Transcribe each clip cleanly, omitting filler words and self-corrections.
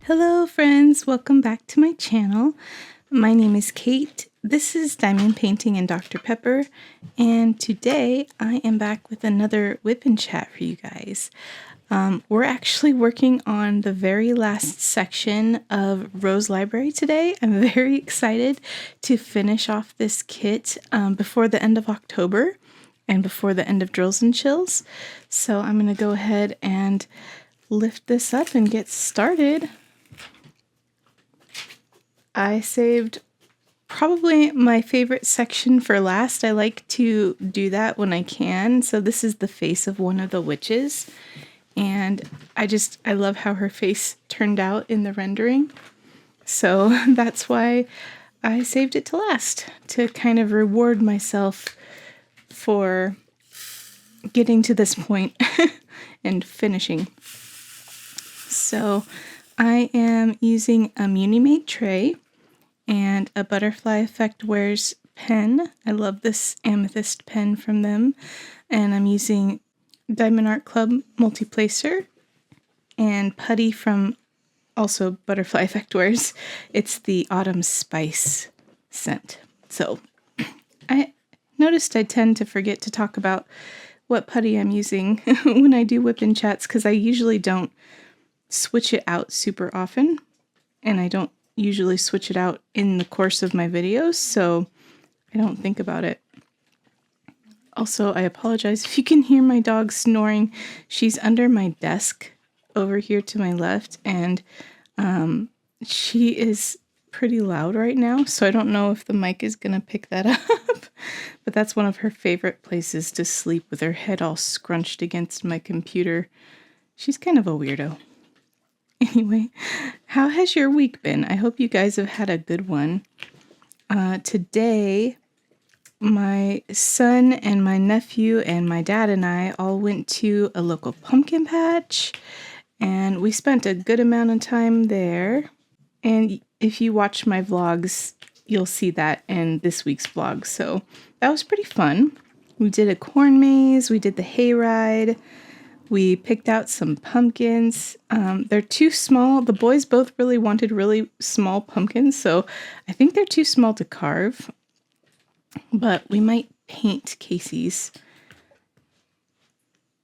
Hello friends, welcome back to my channel. My name is Kate. This is Diamond Painting and Dr. Pepper, and today I am back with another WIP and chat for you guys. We're actually working on the very last section of Rose Library today. I'm very excited to finish off this kit before the end of October and before the end of Drills and Chills. So I'm going to go ahead and lift this up and get started. I saved probably my favorite section for last. I like to do that when I can. So this is the face of one of the witches. And I love how her face turned out in the rendering. So that's why I saved it to last, to kind of reward myself for getting to this point and finishing. So I am using a Muni-Made tray and a Butterfly Effect Wears pen. I love this amethyst pen from them. And I'm using Diamond Art Club Multi-Placer and putty from also Butterfly Effect Wears. It's the Autumn Spice scent. So I noticed I tend to forget to talk about what putty I'm using when I do WIP and chats, because I usually don't switch it out super often, and I don't usually switch it out in the course of my videos, so I don't think about it. Also, I apologize if you can hear my dog snoring. She's under my desk over here to my left, and she is pretty loud right now, so I don't know if the mic is gonna pick that up, but that's one of her favorite places to sleep, with her head all scrunched against my computer. She's kind of a weirdo. Anyway, how has your week been? I hope you guys have had a good one. Today, my son and my nephew and my dad and I all went to a local pumpkin patch, and we spent a good amount of time there. And if you watch my vlogs, you'll see that in this week's vlog. So that was pretty fun. We did a corn maze, we did the hayride. We picked out some pumpkins. They're too small. The boys both really wanted really small pumpkins, so I think they're too small to carve. But we might paint Casey's.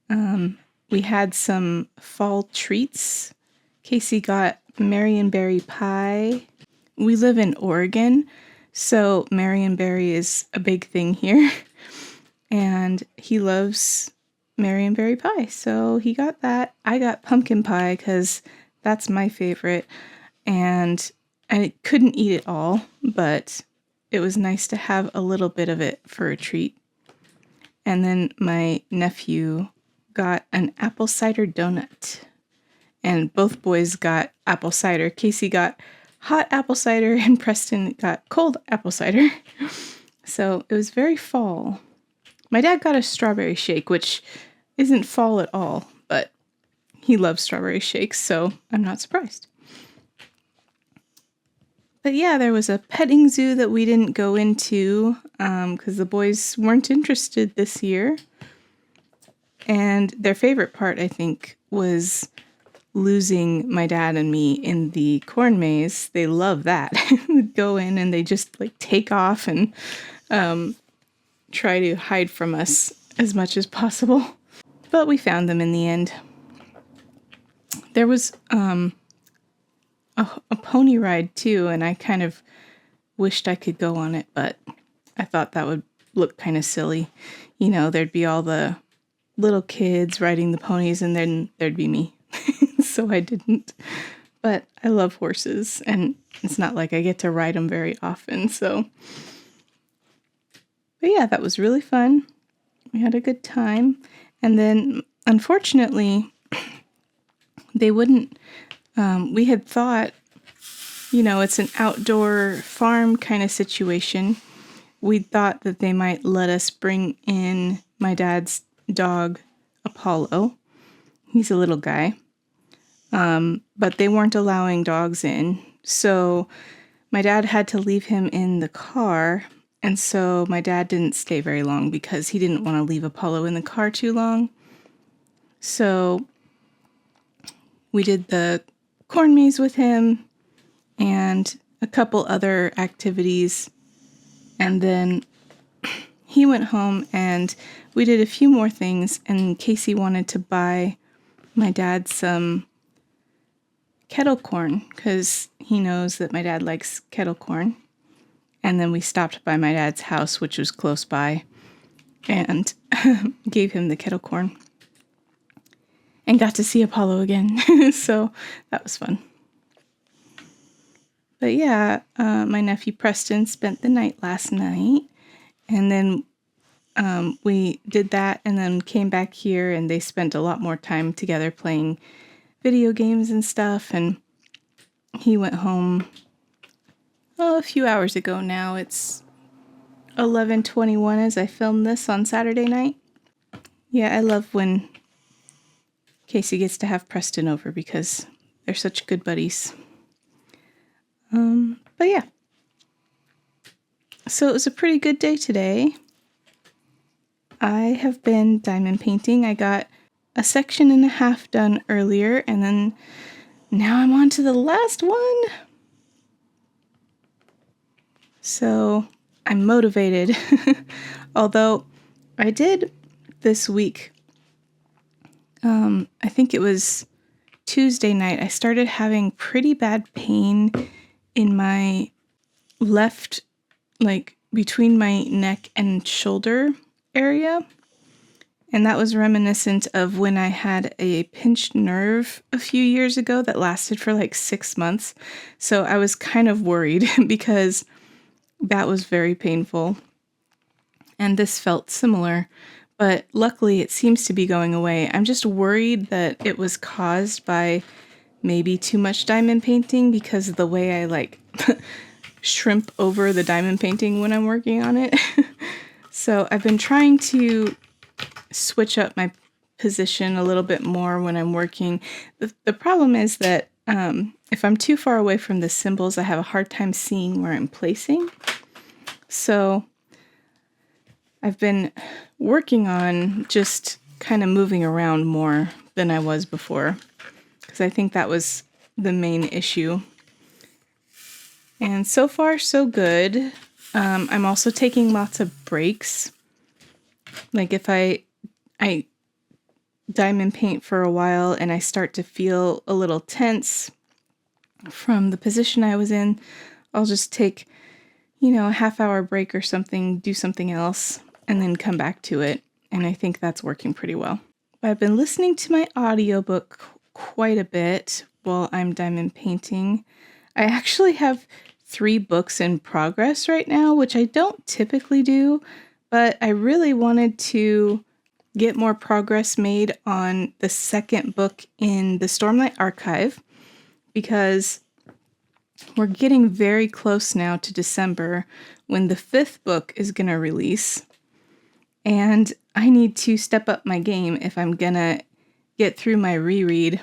We had some fall treats. Casey got Marionberry pie. We live in Oregon, so Marionberry is a big thing here. And he loves Marionberry pie, so he got that. I got pumpkin pie because that's my favorite, and I couldn't eat it all, but it was nice to have a little bit of it for a treat. And then my nephew got an apple cider donut, and both boys got apple cider. Casey got hot apple cider and Preston got cold apple cider. So it was very fall. My dad got a strawberry shake, which isn't fall at all, but he loves strawberry shakes, so I'm not surprised. But yeah, there was a petting zoo that we didn't go into because the boys weren't interested this year. And their favorite part, I think, was losing my dad and me in the corn maze. They love that. Go in and they just like take off and try to hide from us as much as possible. But we found them in the end. There was a pony ride too, and I kind of wished I could go on it, but I thought that would look kind of silly. You know, there'd be all the little kids riding the ponies, and then there'd be me. So I didn't. But I love horses, and it's not like I get to ride them very often, so. But yeah, that was really fun. We had a good time. And then, unfortunately, they wouldn't, we had thought, you know, it's an outdoor farm kind of situation. We thought that they might let us bring in my dad's dog, Apollo. He's a little guy. But they weren't allowing dogs in. So my dad had to leave him in the car. And so my dad didn't stay very long because he didn't want to leave Apollo in the car too long. So we did the corn maze with him and a couple other activities. And then he went home and we did a few more things, and Casey wanted to buy my dad some kettle corn because he knows that my dad likes kettle corn. And then we stopped by my dad's house, which was close by, and gave him the kettle corn and got to see Apollo again. So that was fun. But yeah, my nephew Preston spent the night last night, and then we did that and then came back here, and they spent a lot more time together playing video games and stuff. And he went home a few hours ago now. It's 11:21 as I filmed this on Saturday night. Yeah, I love when Casey gets to have Preston over because they're such good buddies. But yeah. So it was a pretty good day today. I have been diamond painting. I got a section and a half done earlier, and then now I'm on to the last one. So I'm motivated. Although I did this week, I think it was Tuesday night, I started having pretty bad pain in my left, like between my neck and shoulder area. And that was reminiscent of when I had a pinched nerve a few years ago that lasted for like 6 months. So I was kind of worried because that was very painful. And this felt similar, but luckily it seems to be going away. I'm just worried that it was caused by maybe too much diamond painting because of the way I like shrimp over the diamond painting when I'm working on it. So I've been trying to switch up my position a little bit more when I'm working. The problem is that if I'm too far away from the symbols, I have a hard time seeing where I'm placing. So I've been working on just kind of moving around more than I was before, because I think that was the main issue. And so far, so good. I'm also taking lots of breaks. Like if I diamond paint for a while and I start to feel a little tense from the position I was in, I'll just take, a half-hour break or something, do something else, and then come back to it. And I think that's working pretty well. I've been listening to my audiobook quite a bit while I'm diamond painting. I actually have 3 books in progress right now, which I don't typically do, but I really wanted to get more progress made on the second book in the Stormlight Archive, because we're getting very close now to December when the 5th book is going to release. And I need to step up my game if I'm going to get through my reread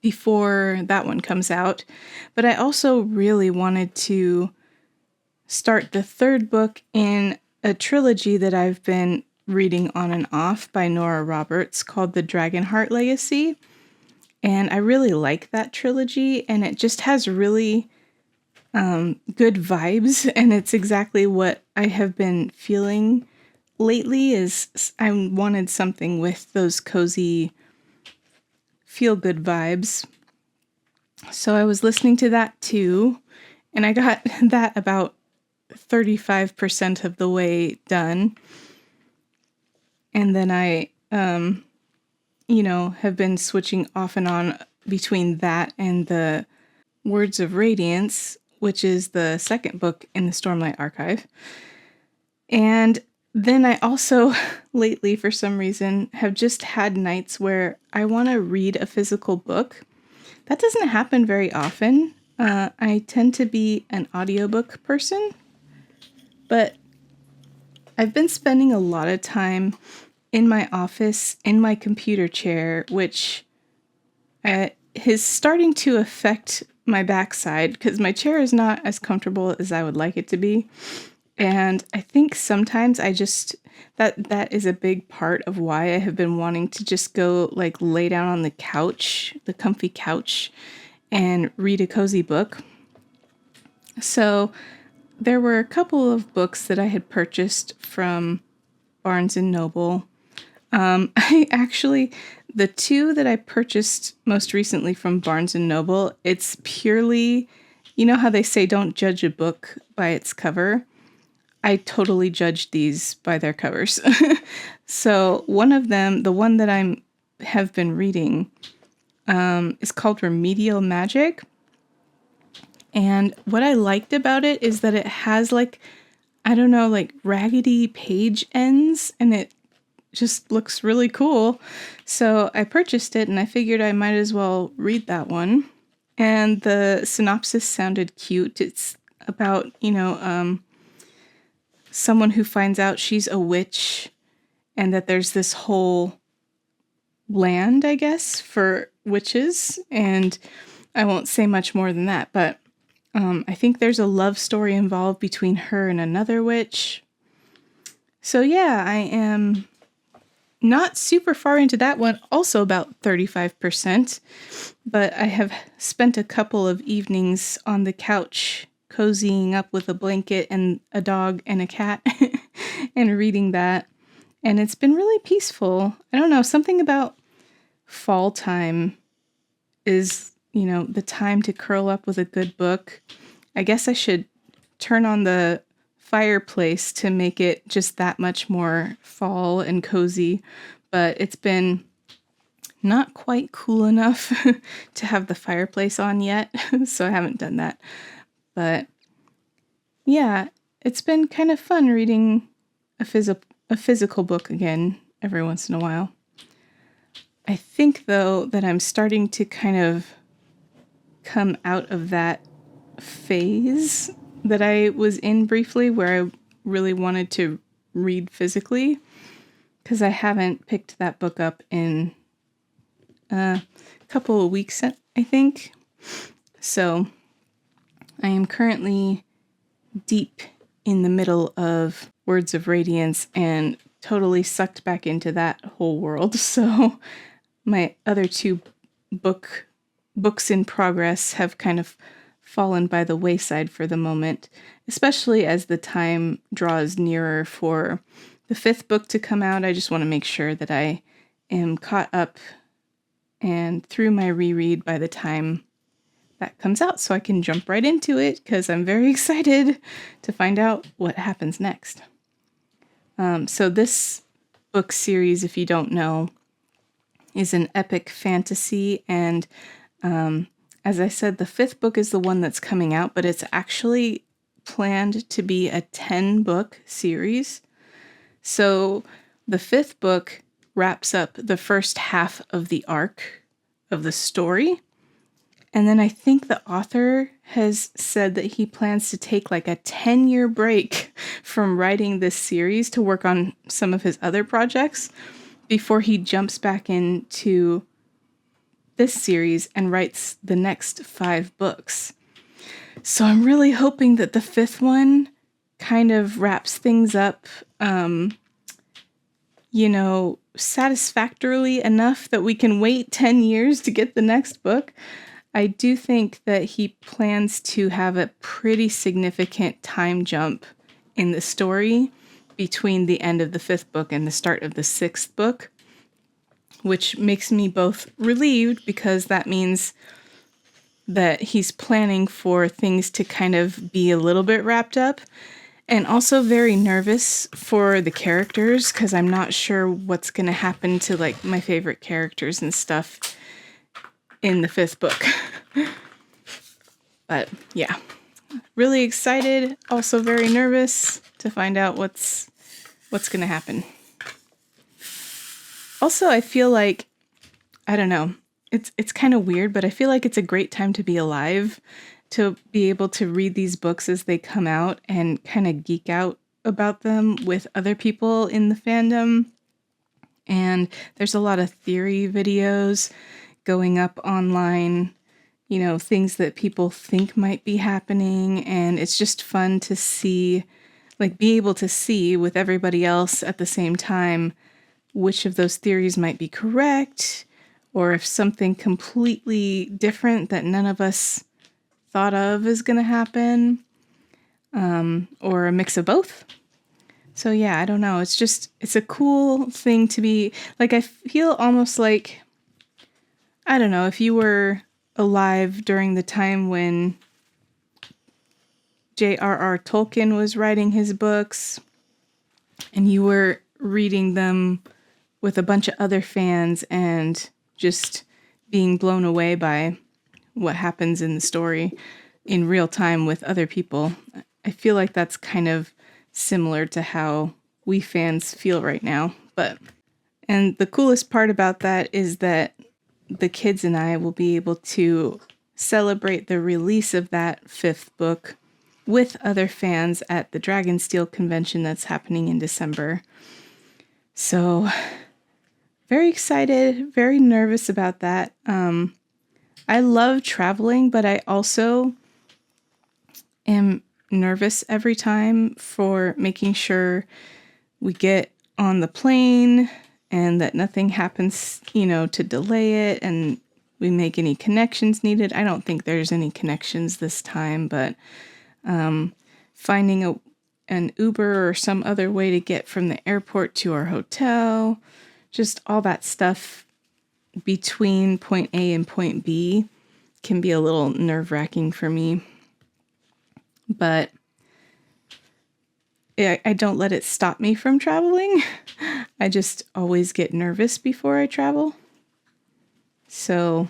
before that one comes out. But I also really wanted to start the 3rd book in a trilogy that I've been reading on and off by Nora Roberts called The Dragonheart Legacy. And I really like that trilogy, and it just has really good vibes, and it's exactly what I have been feeling lately. Is I wanted something with those cozy, feel-good vibes. So I was listening to that too, and I got that about 35% of the way done. And then I have been switching off and on between that and the Words of Radiance, which is the 2nd book in the Stormlight Archive. And then I also, lately, for some reason, have just had nights where I want to read a physical book. That doesn't happen very often. I tend to be an audiobook person, but I've been spending a lot of time in my office, in my computer chair, which is starting to affect my backside because my chair is not as comfortable as I would like it to be. And I think sometimes that is a big part of why I have been wanting to just go like lay down on the couch, the comfy couch, and read a cozy book. So there were a couple of books that I had purchased from Barnes and Noble. I actually, the two that I purchased most recently from Barnes and Noble, it's purely, you know how they say don't judge a book by its cover? I totally judged these by their covers. So one of them, the one that I have been reading, is called Remedial Magic. And what I liked about it is that it has like, I don't know, like raggedy page ends, and it just looks really cool. So I purchased it and I figured I might as well read that one. And the synopsis sounded cute. It's about, someone who finds out she's a witch and that there's this whole land, I guess, for witches. And I won't say much more than that, but I think there's a love story involved between her and another witch. So yeah, I am not super far into that one, also about 35%, but I have spent a couple of evenings on the couch cozying up with a blanket and a dog and a cat and reading that. And it's been really peaceful. I don't know, something about fall time is, the time to curl up with a good book. I guess I should turn on the fireplace to make it just that much more fall and cozy, but it's been not quite cool enough to have the fireplace on yet, so I haven't done that. But yeah, it's been kind of fun reading a physical book again every once in a while. I think, though, that I'm starting to kind of come out of that phase that I was in briefly where I really wanted to read physically, because I haven't picked that book up in a couple of weeks, I think. So I am currently deep in the middle of Words of Radiance and totally sucked back into that whole world. So my other two books in progress have kind of fallen by the wayside for the moment, especially as the time draws nearer for the 5th book to come out. I just want to make sure that I am caught up and through my reread by the time that comes out, so I can jump right into it, because I'm very excited to find out what happens next. So this book series, if you don't know, is an epic fantasy, and as I said, the 5th book is the one that's coming out, but it's actually planned to be a 10-book series. So the 5th book wraps up the first half of the arc of the story. And then I think the author has said that he plans to take like a 10-year break from writing this series to work on some of his other projects before he jumps back into this series and writes the next 5 books. So I'm really hoping that the 5th one kind of wraps things up, satisfactorily enough that we can wait 10 years to get the next book. I do think that he plans to have a pretty significant time jump in the story between the end of the 5th book and the start of the 6th book, which makes me both relieved because that means that he's planning for things to kind of be a little bit wrapped up, and also very nervous for the characters because I'm not sure what's going to happen to like my favorite characters and stuff in the 5th book. But yeah, really excited, also very nervous to find out what's going to happen. Also, I feel like, I don't know, it's kind of weird, but I feel like it's a great time to be alive, to be able to read these books as they come out and kind of geek out about them with other people in the fandom. And there's a lot of theory videos going up online, things that people think might be happening. And it's just fun to see like be able to see with everybody else at the same time which of those theories might be correct, or if something completely different that none of us thought of is going to happen, or a mix of both. So yeah, I don't know. It's a cool thing to be, like, I feel almost like, I don't know, if you were alive during the time when J.R.R. Tolkien was writing his books and you were reading them with a bunch of other fans and just being blown away by what happens in the story in real time with other people. I feel like that's kind of similar to how we fans feel right now. And the coolest part about that is that the kids and I will be able to celebrate the release of that fifth book with other fans at the Dragonsteel convention that's happening in December. So, very excited, very nervous about that. I love traveling, but I also am nervous every time for making sure we get on the plane and that nothing happens, to delay it and we make any connections needed. I don't think there's any connections this time, but finding an Uber or some other way to get from the airport to our hotel, just all that stuff between point A and point B can be a little nerve-wracking for me. But I don't let it stop me from traveling. I just always get nervous before I travel. So,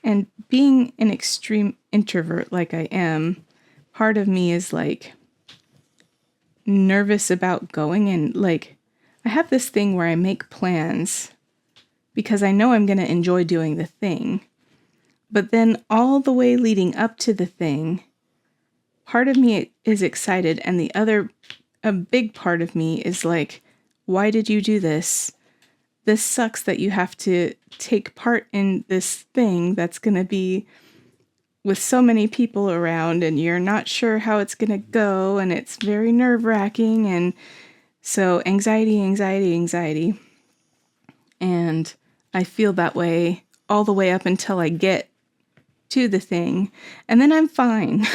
and being an extreme introvert like I am, part of me is like nervous about going, and like I have this thing where I make plans because I know I'm going to enjoy doing the thing. But then all the way leading up to the thing, part of me is excited, and a big part of me is like, why did you do this? This sucks that you have to take part in this thing that's going to be with so many people around and you're not sure how it's going to go and it's very nerve-wracking. And so anxiety. And I feel that way all the way up until I get to the thing. And then I'm fine.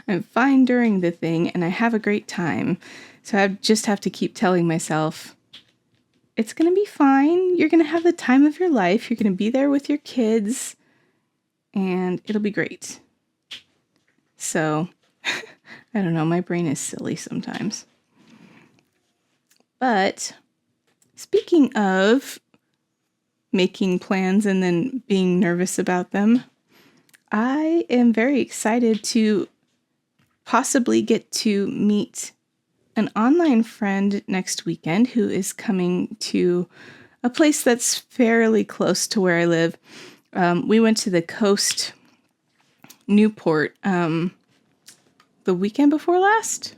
I'm fine during the thing and I have a great time. So I just have to keep telling myself, it's going to be fine. You're going to have the time of your life. You're going to be there with your kids and it'll be great. So, I don't know. My brain is silly sometimes. But speaking of making plans and then being nervous about them, I am very excited to possibly get to meet an online friend next weekend who is coming to a place that's fairly close to where I live. We went to the Coast Newport the weekend before last.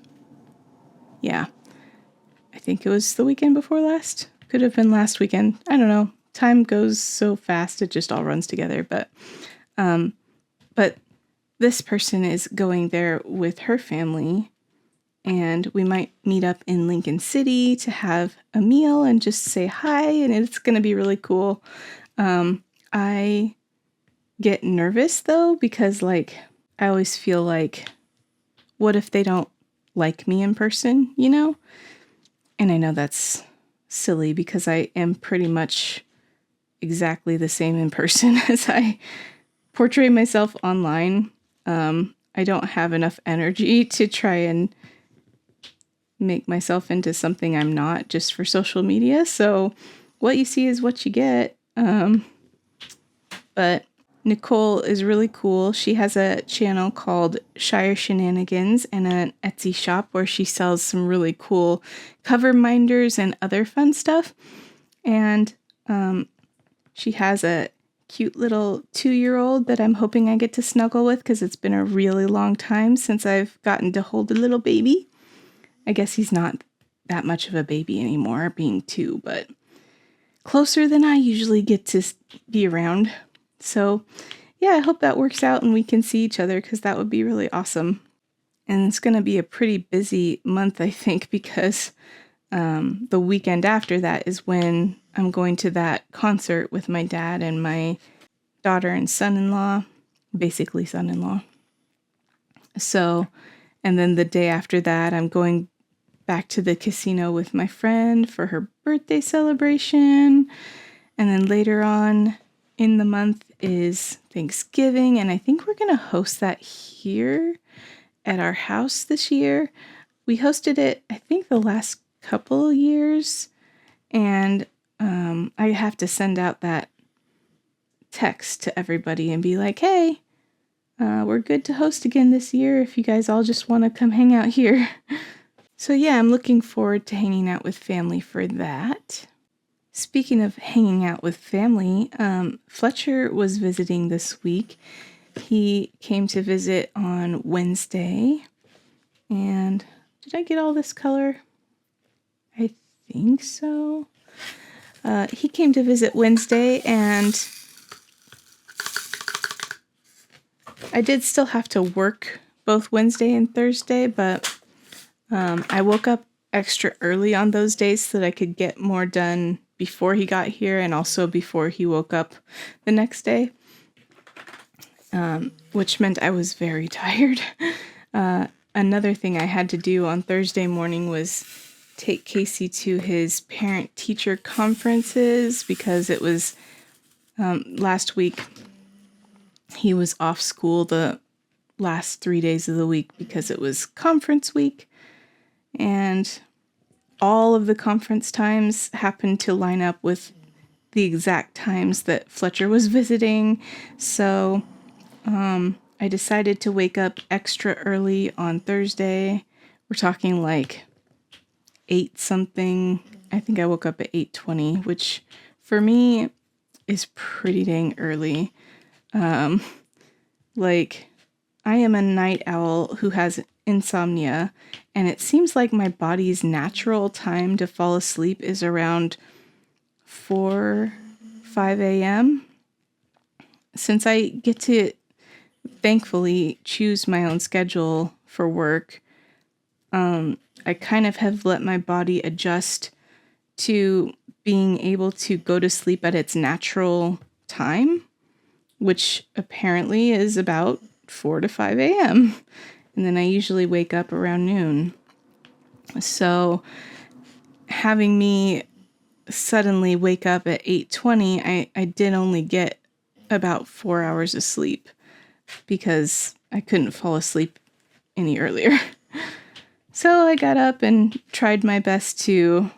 Yeah, I think it was the weekend before last. Could have been last weekend. I don't know. Time goes so fast, it just all runs together. But this person is going there with her family. And we might meet up in Lincoln City to have a meal and just say hi, and it's going to be really cool. I get nervous, though, because, like, I always feel like, what if they don't like me in person, And I know that's silly because I am pretty much exactly the same in person as I portray myself online. I don't have enough energy to try and make myself into something I'm not just for social media. So what you see is what you get. But Nicole is really cool. She has a channel called Shire Shenanigans and an Etsy shop where she sells some really cool cover minders and other fun stuff. And she has a cute little 2-year-old that I'm hoping I get to snuggle with because it's been a really long time since I've gotten to hold a little baby. I guess he's not that much of a baby anymore, being 2, but closer than I usually get to be around. So, yeah, I hope that works out and we can see each other because that would be really awesome. And it's going to be a pretty busy month, I think, because the weekend after that is when I'm going to that concert with my dad and my daughter and son-in-law, basically son-in-law. So, and then the day after that, I'm going back to the casino with my friend for her birthday celebration. And then later on in the month is Thanksgiving, and I think we're going to host that here at our house this year. We hosted it, I think, the last couple of years, and I have to send out that text to everybody and be like, hey, we're good to host again this year if you guys all just want to come hang out here. So yeah, I'm looking forward to hanging out with family for that. Speaking of hanging out with family, Fletcher was visiting this week. He came to visit on Wednesday. And did I get all this color? I think so. He came to visit Wednesday, and I did still have to work both Wednesday and Thursday, but I woke up extra early on those days so that I could get more done before he got here and also before he woke up the next day, which meant I was very tired. Another thing I had to do on Thursday morning was take Casey to his parent-teacher conferences because it was last week. He was off school the last 3 days of the week because it was conference week, and all of the conference times happened to line up with the exact times that Fletcher was visiting. So I decided to wake up extra early on Thursday. We're talking like 8 something. I think I woke up at 8:20, which for me is pretty dang early. Like, I am a night owl who has insomnia, and it seems like my body's natural time to fall asleep is around 5 a.m. Since I get to thankfully choose my own schedule for work, I kind of have let my body adjust to being able to go to sleep at its natural time, which apparently is about 4 to 5 a.m. And then I usually wake up around noon. So having me suddenly wake up at 8:20, I did only get about 4 hours of sleep because I couldn't fall asleep any earlier. So I got up and tried my best to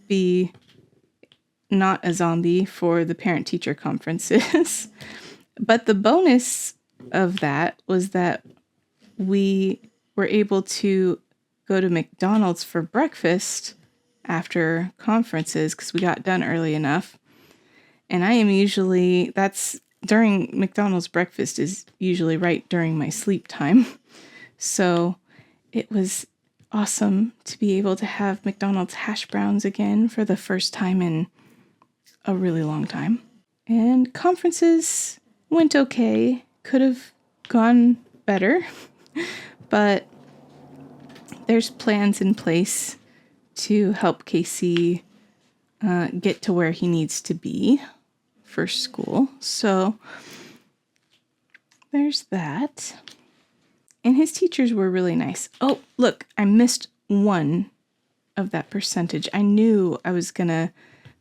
be not a zombie for the parent-teacher conferences. But the bonus of that was that we were able to go to McDonald's for breakfast after conferences because we got done early enough. And that's during McDonald's breakfast is usually right during my sleep time. So it was awesome to be able to have McDonald's hash browns again for the first time in a really long time. And conferences went okay. Could have gone better, but there's plans in place to help Casey get to where he needs to be for school. So there's that. And his teachers were really nice. Oh, look, I missed one of that percentage. I knew I was going to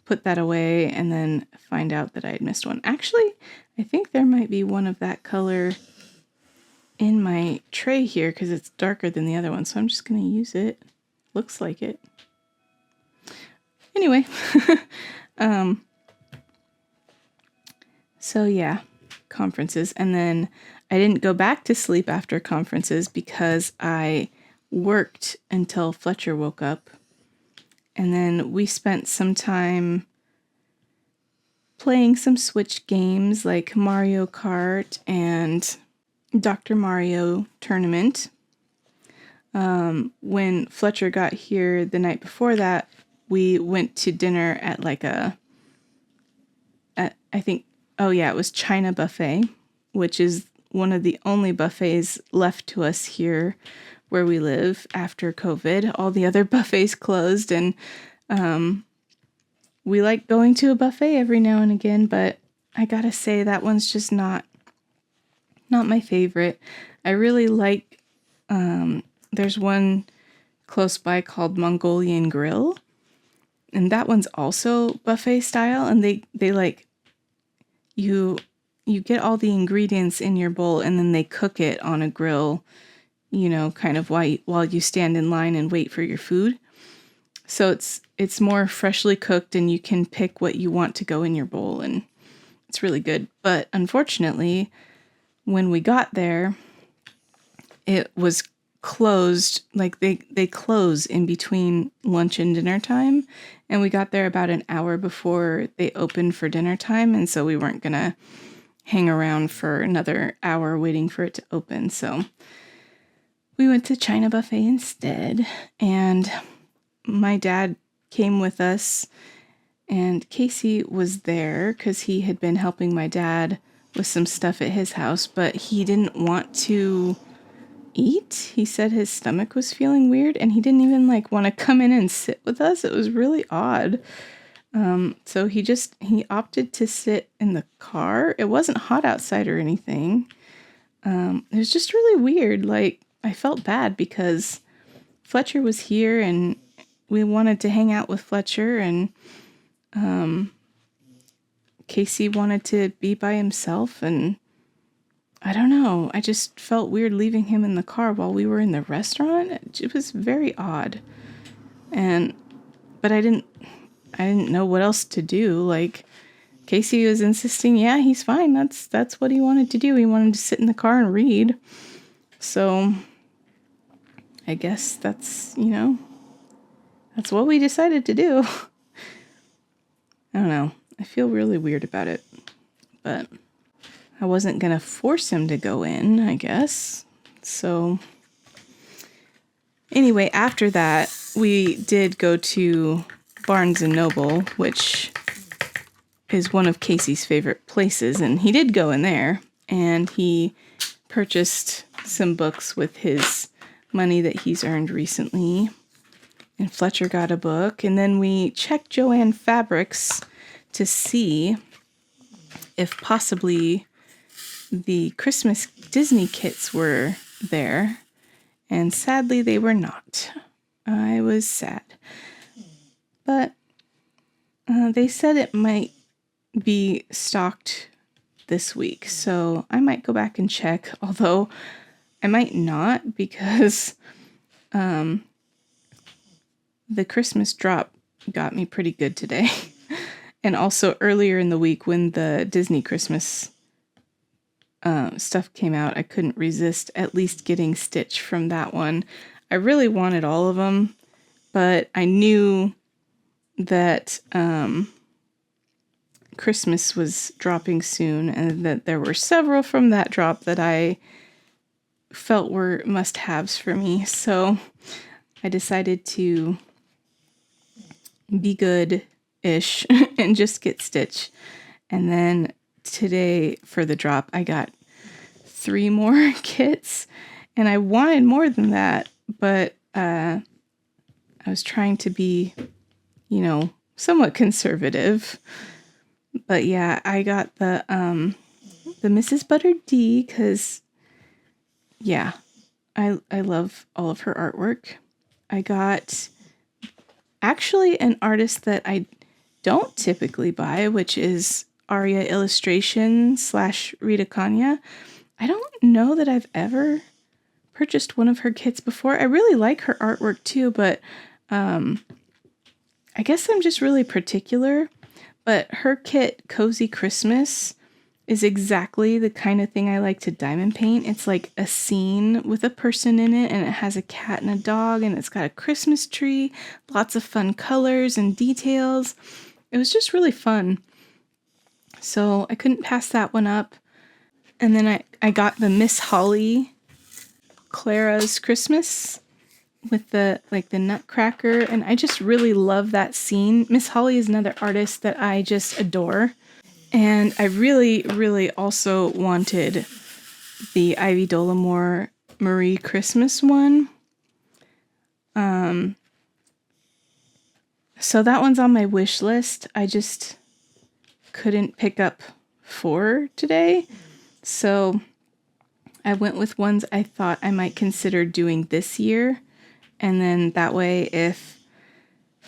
put that away and then find out that I had missed one. Actually, I think there might be one of that color in my tray here because it's darker than the other one. So I'm just going to use it. Looks like it. Anyway. So yeah, conferences. And then I didn't go back to sleep after conferences because I worked until Fletcher woke up. And then we spent some time playing some Switch games like Mario Kart and Dr. Mario Tournament. When Fletcher got here the night before that, we went to dinner at it was China Buffet, which is one of the only buffets left to us here where we live after COVID. All the other buffets closed, and we like going to a buffet every now and again, but I gotta say that one's just not my favorite. I really like, there's one close by called Mongolian Grill, and that one's also buffet style, and they like, you get all the ingredients in your bowl, and then they cook it on a grill, kind of while you stand in line and wait for your food. So it's more freshly cooked, and you can pick what you want to go in your bowl, and it's really good. But unfortunately, when we got there, it was closed. Like they close in between lunch and dinner time, and we got there about an hour before they opened for dinner time, and so we weren't gonna hang around for another hour waiting for it to open. So we went to China Buffet instead, and my dad came with us, and Casey was there because he had been helping my dad with some stuff at his house, but he didn't want to eat. He said his stomach was feeling weird, and he didn't even want to come in and sit with us. It was really odd. So he opted to sit in the car. It wasn't hot outside or anything. It was just really weird. I felt bad because Fletcher was here, and we wanted to hang out with Fletcher, and Casey wanted to be by himself, and I don't know. I just felt weird leaving him in the car while we were in the restaurant. It was very odd. But I didn't know what else to do. Casey was insisting, yeah, he's fine. That's what he wanted to do. He wanted to sit in the car and read. So I guess that's what we decided to do. I don't know. I feel really weird about it, but I wasn't going to force him to go in, I guess. So anyway, after that, we did go to Barnes & Noble, which is one of Casey's favorite places, and he did go in there, and he purchased some books with his money that he's earned recently. And Fletcher got a book, and then we checked Joann Fabrics to see if possibly the Christmas Disney kits were there, and sadly they were not. I was sad. But they said it might be stocked this week, so I might go back and check, although I might not, because the Christmas drop got me pretty good today. And also earlier in the week when the Disney Christmas stuff came out, I couldn't resist at least getting Stitch from that one. I really wanted all of them, but I knew that Christmas was dropping soon, and that there were several from that drop that I felt were must-haves for me. So I decided to be good-ish and just get Stitch. And then today for the drop, I got 3 more kits, and I wanted more than that, but I was trying to be, somewhat conservative. But yeah, I got the Mrs. Butter D because, yeah, I love all of her artwork. I got actually an artist that I don't typically buy, which is Aria Illustration / Rita Kanya. I don't know that I've ever purchased one of her kits before. I really like her artwork too, but I guess I'm just really particular. But her kit, Cozy Christmas, is exactly the kind of thing I like to diamond paint. It's like a scene with a person in it, and it has a cat and a dog, and it's got a Christmas tree, lots of fun colors and details. It was just really fun. So I couldn't pass that one up. And then I got the Miss Holly Clara's Christmas with the nutcracker, and I just really love that scene. Miss Holly is another artist that I just adore. And I really, really also wanted the Ivy Dollamore Marie Christmas one. So that one's on my wish list. I just couldn't pick up 4 today. So I went with ones I thought I might consider doing this year. And then that way, if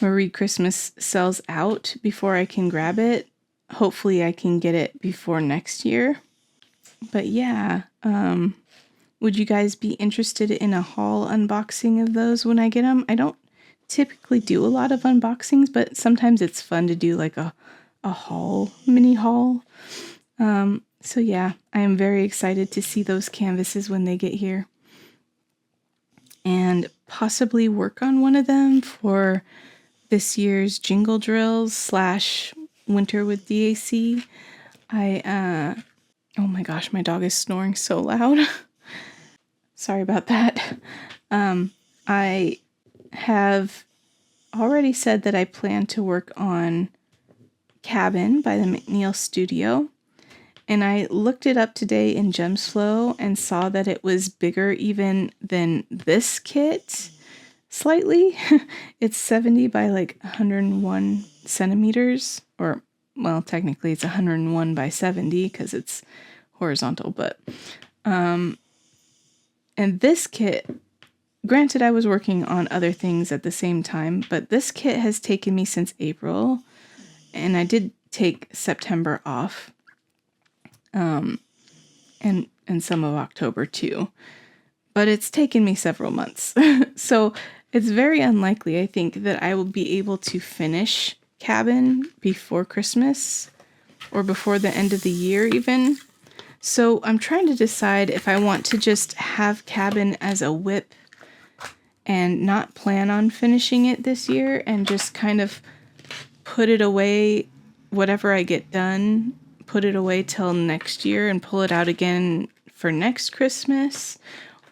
Marie Christmas sells out before I can grab it, hopefully I can get it before next year. But yeah, would you guys be interested in a haul unboxing of those when I get them? I don't typically do a lot of unboxings, but sometimes it's fun to do like a haul, mini haul. So yeah, I am very excited to see those canvases when they get here. And possibly work on one of them for this year's Jingle Drills / Winter with DAC. Oh my gosh, my dog is snoring so loud. Sorry about that. I have already said that I plan to work on Cabin by the McNeil Studio. And I looked it up today in GemsFlow and saw that it was bigger even than this kit. Slightly. It's 70 by like 101 centimeters, or well, technically it's 101 by 70 because it's horizontal, but and this kit, granted I was working on other things at the same time, but this kit has taken me since April, and I did take September off, and some of October too, but it's taken me several months. So it's very unlikely, I think, that I will be able to finish Cabin before Christmas or before the end of the year even. So I'm trying to decide if I want to just have Cabin as a WIP and not plan on finishing it this year and just kind of put it away, whatever I get done, put it away till next year and pull it out again for next Christmas.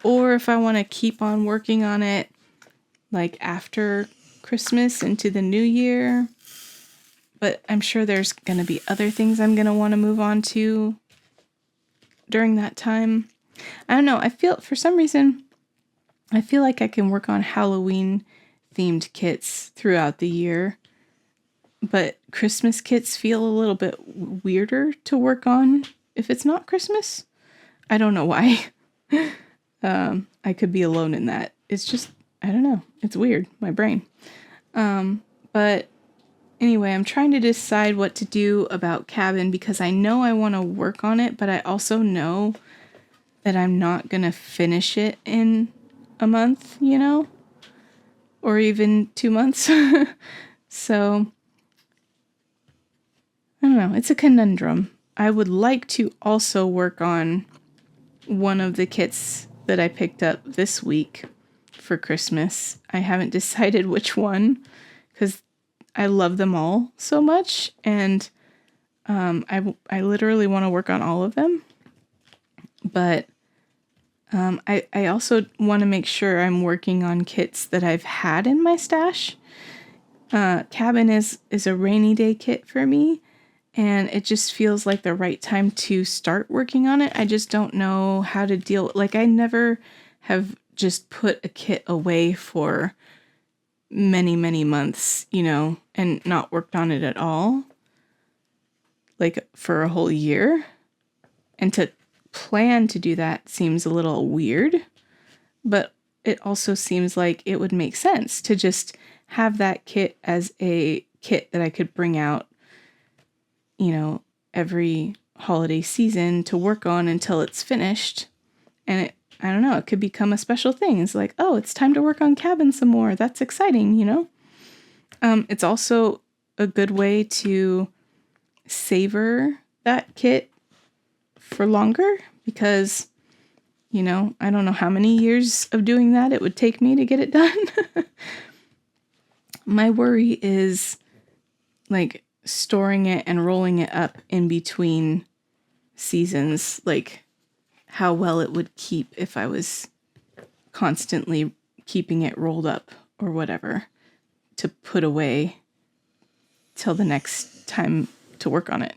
Or if I want to keep on working on it like after Christmas into the new year. But I'm sure there's going to be other things I'm going to want to move on to during that time. I don't know. For some reason, I feel like I can work on Halloween themed kits throughout the year. But Christmas kits feel a little bit weirder to work on if it's not Christmas. I don't know why. I could be alone in that. It's just, I don't know. It's weird, my brain. But anyway, I'm trying to decide what to do about Cabin because I know I want to work on it, but I also know that I'm not going to finish it in a month, or even 2 months. So, I don't know. It's a conundrum. I would like to also work on one of the kits that I picked up this week for Christmas. I haven't decided which one because I love them all so much, and I literally want to work on all of them. But I also want to make sure I'm working on kits that I've had in my stash. Cabin is a rainy day kit for me, and it just feels like the right time to start working on it. I just don't know how to deal. Like, I never have just put a kit away for many, many months, and not worked on it at all, like for a whole year. And to plan to do that seems a little weird, but it also seems like it would make sense to just have that kit as a kit that I could bring out, every holiday season to work on until it's finished. And I don't know, it could become a special thing. It's like, oh, it's time to work on Cabin some more. That's exciting, It's also a good way to savor that kit for longer because, I don't know how many years of doing that it would take me to get it done. My worry is like storing it and rolling it up in between seasons, like how well it would keep if I was constantly keeping it rolled up or whatever to put away till the next time to work on it,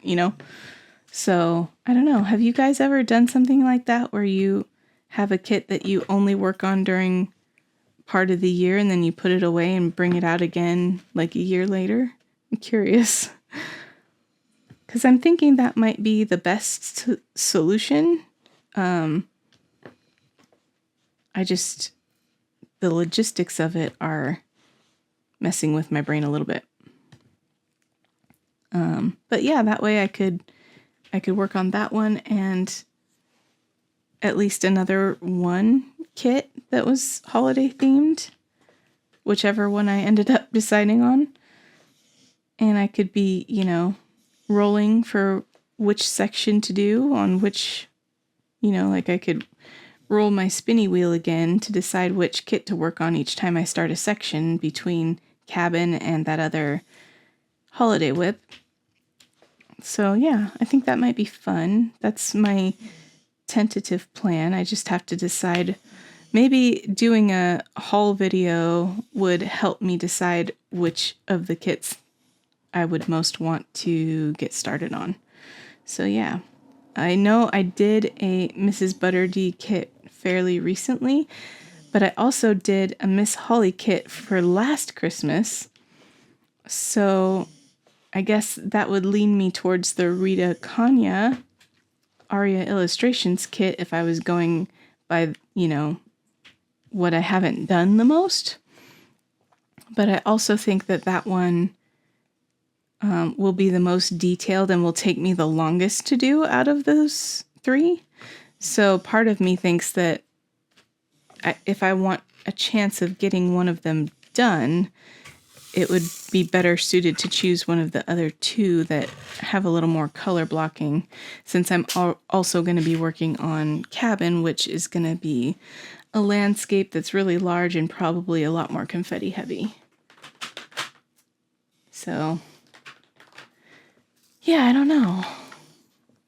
So I don't know. Have you guys ever done something like that where you have a kit that you only work on during part of the year and then you put it away and bring it out again like a year later? I'm curious. Because I'm thinking that might be the best solution. The logistics of it are messing with my brain a little bit. But yeah, that way I could work on that one and at least another one kit that was holiday themed, whichever one I ended up deciding on. And I could be, rolling for which section to do on which, like I could roll my spinny wheel again to decide which kit to work on each time I start a section between cabin and that other holiday WIP. So yeah, I think that might be fun. That's my tentative plan. I just have to decide. Maybe doing a haul video would help me decide which of the kits I would most want to get started on. So yeah, I know I did a Mrs. Butterdee kit fairly recently, but I also did a Miss Holly kit for last Christmas. So I guess that would lean me towards the Rita Kanya Aria Illustrations kit if I was going by, what I haven't done the most. But I also think that one will be the most detailed and will take me the longest to do out of those three. So part of me thinks that if I want a chance of getting one of them done, it would be better suited to choose one of the other two that have a little more color blocking, since I'm also going to be working on Cabin, which is going to be a landscape that's really large and probably a lot more confetti heavy. So, yeah, I don't know.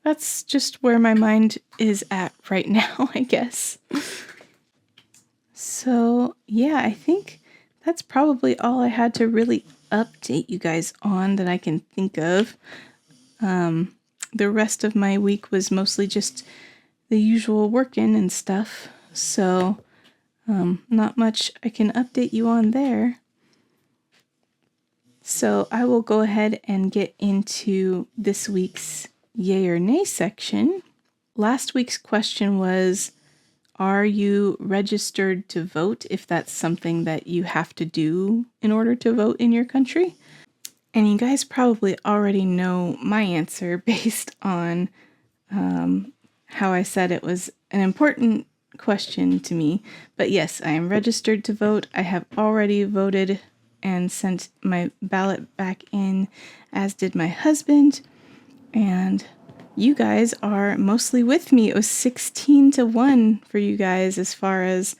That's just where my mind is at right now, I guess. So, yeah, I think that's probably all I had to really update you guys on that I can think of. The rest of my week was mostly just the usual working and stuff. So, not much I can update you on there. So I will go ahead and get into this week's yay or nay section. Last week's question was, are you registered to vote if that's something that you have to do in order to vote in your country? And you guys probably already know my answer based on how I said it was an important question to me. But yes, I am registered to vote. I have already voted and sent my ballot back in, as did my husband. And you guys are mostly with me. It was 16-1 for you guys as far as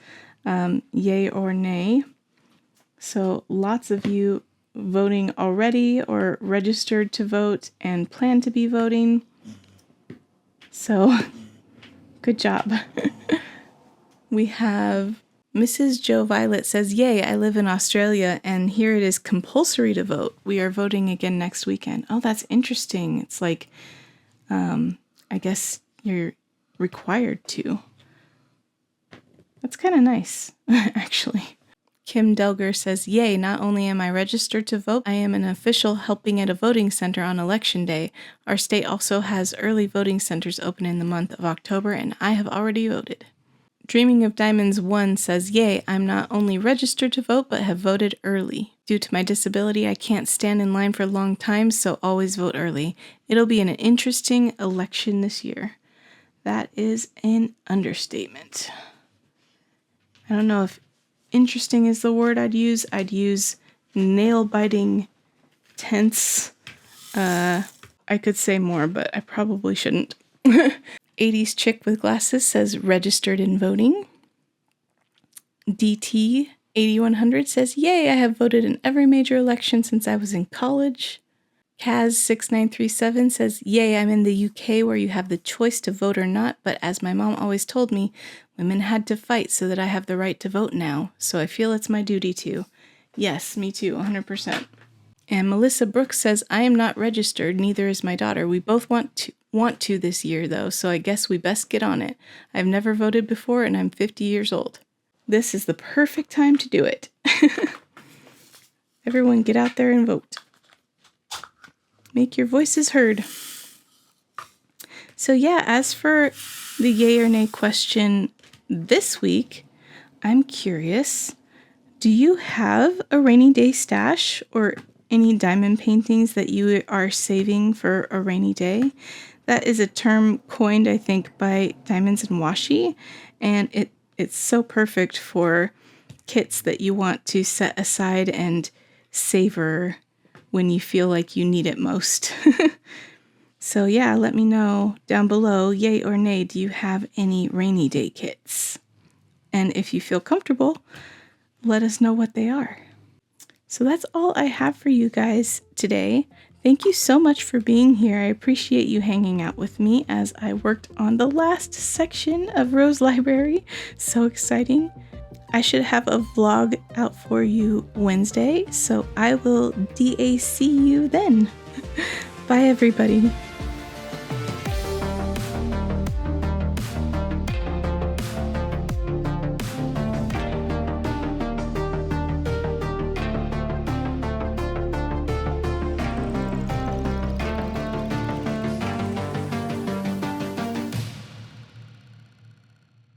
yay or nay. So lots of you voting already or registered to vote and plan to be voting. So good job. We have Mrs. Joe Violet says, yay, I live in Australia and here it is compulsory to vote. We are voting again next weekend. Oh, that's interesting. It's like, I guess you're required to. That's kind of nice, actually. Kim Delger says, yay, not only am I registered to vote, I am an official helping at a voting center on Election Day. Our state also has early voting centers open in the month of October, and I have already voted. Dreaming of Diamonds 1 says, yay, I'm not only registered to vote, but have voted early. Due to my disability, I can't stand in line for long times, so always vote early. It'll be an interesting election this year. That is an understatement. I don't know if interesting is the word I'd use. I'd use nail-biting, tense. I could say more, but I probably shouldn't. 80s Chick with Glasses says registered in voting. DT 8100 says, yay, I have voted in every major election since I was in college. Kaz 6937 says, yay, I'm in the UK where you have the choice to vote or not, but as my mom always told me, women had to fight so that I have the right to vote now, so I feel it's my duty to. Yes, me too, 100%. And Melissa Brooks says, I am not registered, neither is my daughter. We both want to this year, though, so I guess we best get on it. I've never voted before, and I'm 50 years old. this is the perfect time to do it. Everyone get out there and vote. Make your voices heard. So yeah, as for the yay or nay question this week, I'm curious, do you have a rainy day stash or any diamond paintings that you are saving for a rainy day? That is a term coined, I think, by Diamonds and Washi, and it's so perfect for kits that you want to set aside and savor when you feel like you need it most. So yeah, let me know down below, yay or nay, do you have any rainy day kits? And if you feel comfortable, let us know what they are. So that's all I have for you guys today. Thank you so much for being here. I appreciate you hanging out with me as I worked on the last section of Rose Library. So exciting. I should have a vlog out for you Wednesday, so I will DAC you then. Bye everybody.